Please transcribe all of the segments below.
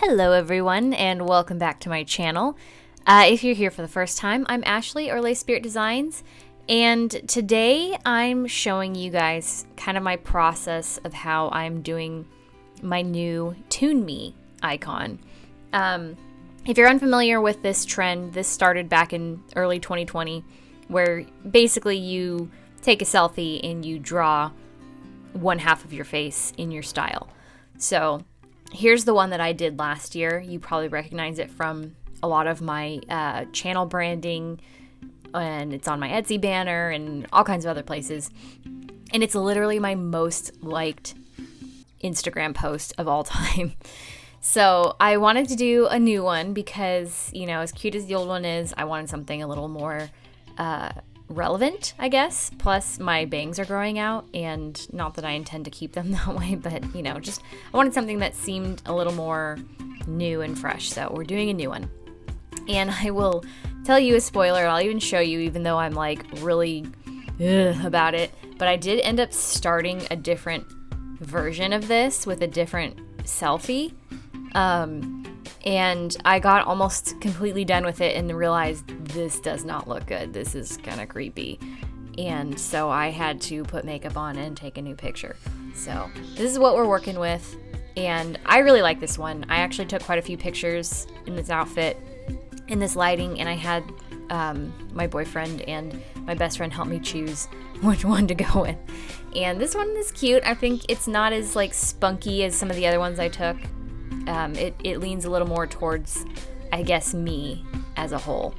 Hello everyone, and welcome back to my channel. If you're here for the first time, I'm Ashley, or Lay Spirit Designs, and today I'm showing you guys kind of my process of how I'm doing my new Toon Me icon. If you're unfamiliar with this trend, this started back in early 2020, where basically you take a selfie and you draw one half of your face in your style. So here's the one that I did last year. You probably recognize it from a lot of my channel branding, and it's on my Etsy banner and all kinds of other places. And it's literally my most liked Instagram post of all time. So I wanted to do a new one because, you know, as cute as the old one is, I wanted something a little more relevant, I guess. Plus my bangs are growing out, and not that I intend to keep them that way, but you know, just I wanted something that seemed a little more new and fresh. So we're doing a new one, and I will tell you a spoiler. I'll even show you, even though I'm like really about it, but I did end up starting a different version of this with a different selfie, and I got almost completely done with it and realized this does not look good. This is kind of creepy. And so I had to put makeup on and take a new picture. So this is what we're working with. And I really like this one. I actually took quite a few pictures in this outfit, in this lighting, and I had my boyfriend and my best friend help me choose which one to go with. And this one is cute. I think it's not as like spunky as some of the other ones I took. It leans a little more towards, I guess, me as a whole.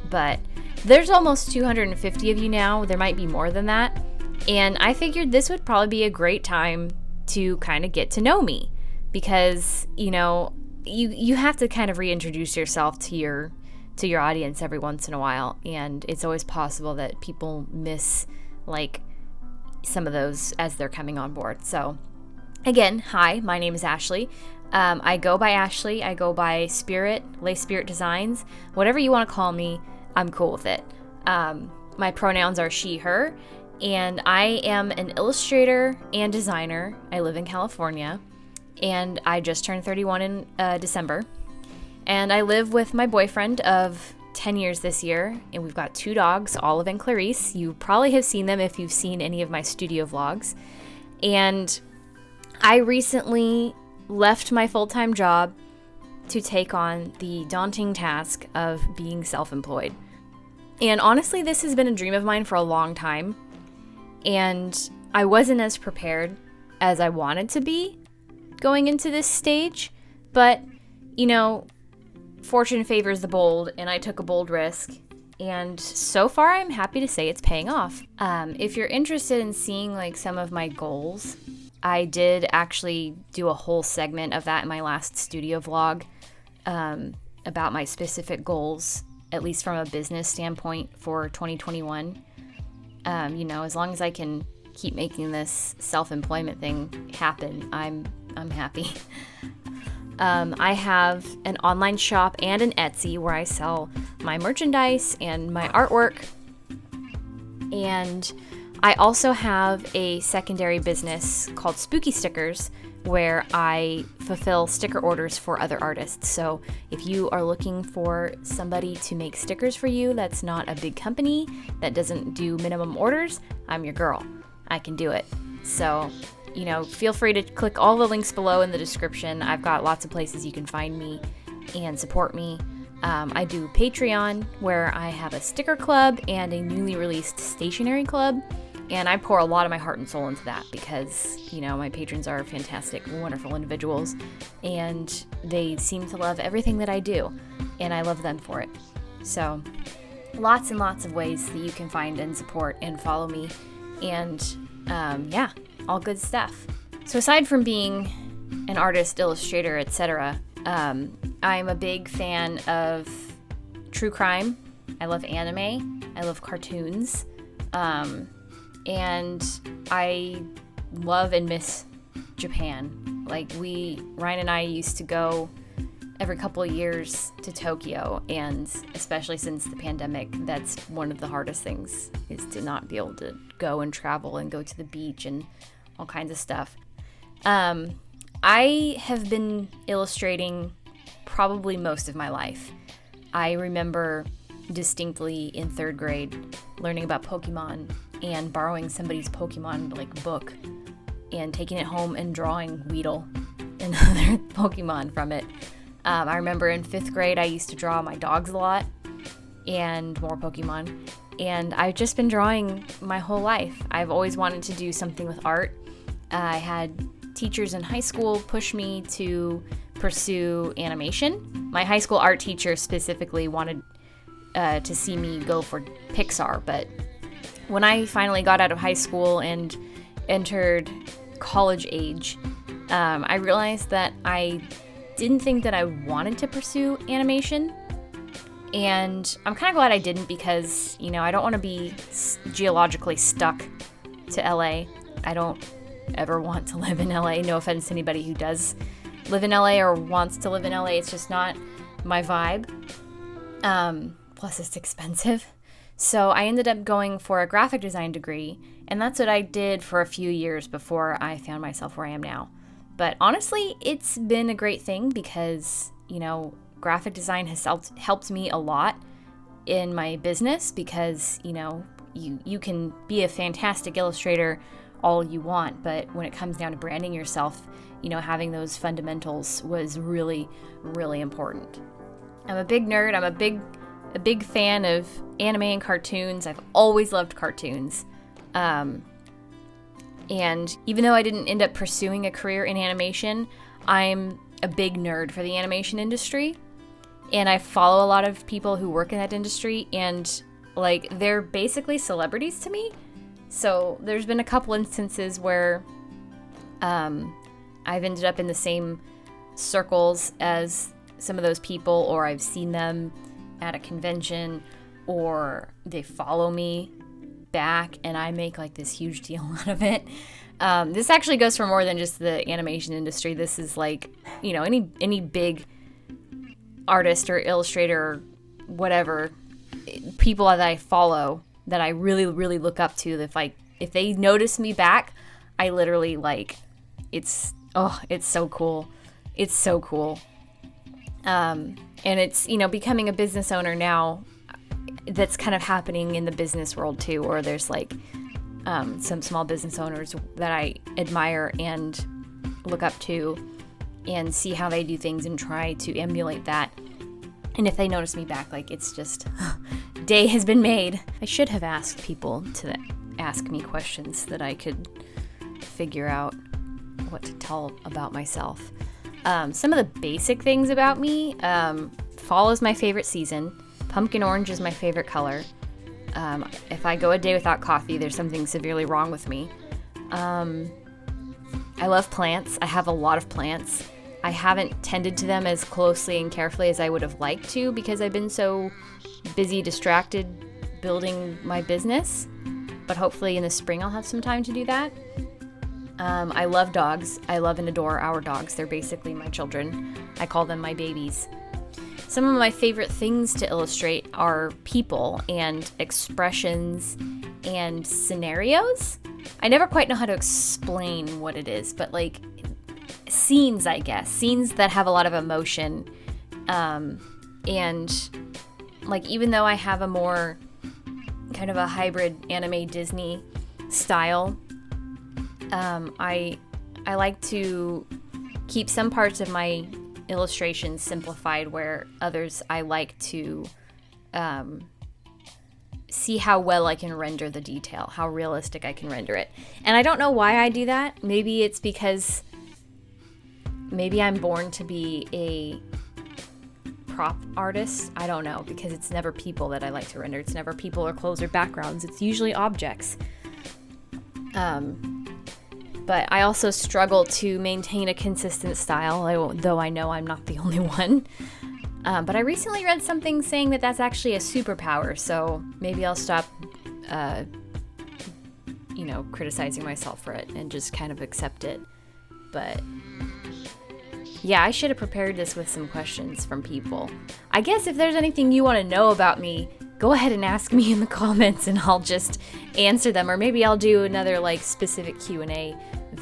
But there's almost 250 of you now. There might be more than that. And I figured this would probably be a great time to kind of get to know me, because, you know, you have to kind of reintroduce yourself to your audience every once in a while. And it's always possible that people miss like some of those as they're coming on board. So again, hi, my name is Ashley. I go by Ashley. I go by Spirit, Lay Spirit Designs. Whatever you want to call me, I'm cool with it. My pronouns are she, her, and I am an illustrator and designer. I live in California, and I just turned 31 in December. And I live with my boyfriend of 10 years this year, and we've got 2 dogs, Olive and Clarice. You probably have seen them if you've seen any of my studio vlogs. And I recently left my full-time job to take on the daunting task of being self-employed. And honestly, this has been a dream of mine for a long time, and I wasn't as prepared as I wanted to be going into this stage, but, you know, fortune favors the bold, and I took a bold risk, and so far I'm happy to say it's paying off. If you're interested in seeing like some of my goals, I did actually do a whole segment of that in my last studio vlog, about my specific goals, at least from a business standpoint for 2021. You know, as long as I can keep making this self-employment thing happen, I'm happy. I have an online shop and an Etsy where I sell my merchandise and my artwork. And I also have a secondary business called Spooky Stickers, where I fulfill sticker orders for other artists. So if you are looking for somebody to make stickers for you that's not a big company, that doesn't do minimum orders, I'm your girl. I can do it. So, you know, feel free to click all the links below in the description. I've got lots of places you can find me and support me. I do Patreon, where I have a sticker club and a newly released stationery club. And I pour a lot of my heart and soul into that because, you know, my patrons are fantastic, wonderful individuals, and they seem to love everything that I do, and I love them for it. So lots and lots of ways that you can find and support and follow me, and yeah, all good stuff. So aside from being an artist, illustrator, etc., I'm a big fan of true crime. I love anime. I love cartoons. And I love and miss Japan. Like Ryan and I used to go every couple of years to Tokyo, and especially since the pandemic, that's one of the hardest things, is to not be able to go and travel and go to the beach and all kinds of stuff. I have been illustrating probably most of my life. I remember distinctly in 3rd grade learning about Pokemon and borrowing somebody's Pokemon book and taking it home and drawing Weedle and other Pokemon from it. I remember in 5th grade I used to draw my dogs a lot and more Pokemon, and I've just been drawing my whole life. I've always wanted to do something with art. I had teachers in high school push me to pursue animation. My high school art teacher specifically wanted to see me go for Pixar, but when I finally got out of high school and entered college age, I realized that I didn't think that I wanted to pursue animation. And I'm kind of glad I didn't, because, I don't want to be geologically stuck to LA. I don't ever want to live in LA. No offense to anybody who does live in LA or wants to live in LA. It's just not my vibe. Plus it's expensive. So I ended up going for a graphic design degree, and that's what I did for a few years before I found myself where I am now. But honestly, it's been a great thing because, graphic design has helped me a lot in my business because, you can be a fantastic illustrator all you want, but when it comes down to branding yourself, having those fundamentals was really, really important. I'm a big nerd. I'm a big fan of anime and cartoons. I've always loved cartoons. And even though I didn't end up pursuing a career in animation, I'm a big nerd for the animation industry. And I follow a lot of people who work in that industry, and they're basically celebrities to me. So there's been a couple instances where I've ended up in the same circles as some of those people, or I've seen them at a convention, or they follow me back and I make this huge deal out of it. This actually goes for more than just the animation industry. This is any big artist or illustrator or whatever, people that I follow that I really, really look up to. If they notice me back, I literally it's so cool. It's so cool. And it's, becoming a business owner now, that's kind of happening in the business world too, or there's some small business owners that I admire and look up to and see how they do things and try to emulate that. And if they notice me back, it's just, day has been made. I should have asked people to ask me questions that I could figure out what to tell about myself. Some of the basic things about me, fall is my favorite season. Pumpkin orange is my favorite color. If I go a day without coffee, there's something severely wrong with me. I love plants. I have a lot of plants. I haven't tended to them as closely and carefully as I would have liked to because I've been so busy, distracted building my business. But hopefully in the spring I'll have some time to do that. I love dogs. I love and adore our dogs. They're basically my children. I call them my babies. Some of my favorite things to illustrate are people and expressions and scenarios. I never quite know how to explain what it is, but scenes, I guess. Scenes that have a lot of emotion. And even though I have a more kind of a hybrid anime Disney style, I like to keep some parts of my illustrations simplified, where others I like to see how well I can render the detail, how realistic I can render it. And I don't know why I do that. Maybe it's because maybe I'm born to be a prop artist. I don't know, because it's never people that I like to render. It's never people or clothes or backgrounds. It's usually objects. But I also struggle to maintain a consistent style, though I know I'm not the only one. But I recently read something saying that that's actually a superpower, so maybe I'll stop, criticizing myself for it and just kind of accept it. But yeah, I should have prepared this with some questions from people. I guess if there's anything you want to know about me, go ahead and ask me in the comments and I'll just answer them. Or maybe I'll do another specific Q&A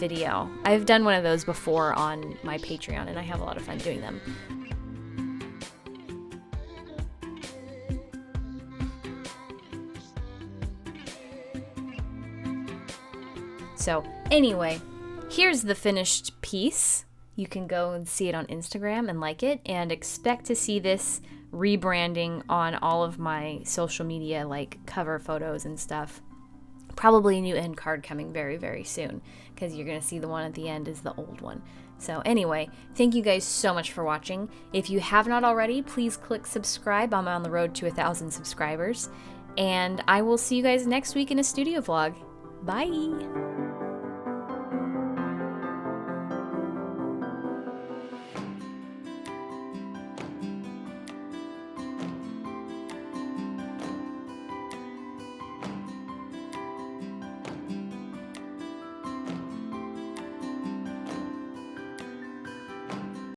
video. I've done one of those before on my Patreon, and I have a lot of fun doing them. So anyway, here's the finished piece. You can go and see it on Instagram and like it, and expect to see this rebranding on all of my social media, like cover photos and stuff. Probably a new end card coming very, very soon, because you're going to see the one at the end is the old one. So anyway, thank you guys so much for watching. If you have not already, please click subscribe. I'm on the road to 1,000 subscribers. And I will see you guys next week in a studio vlog. Bye!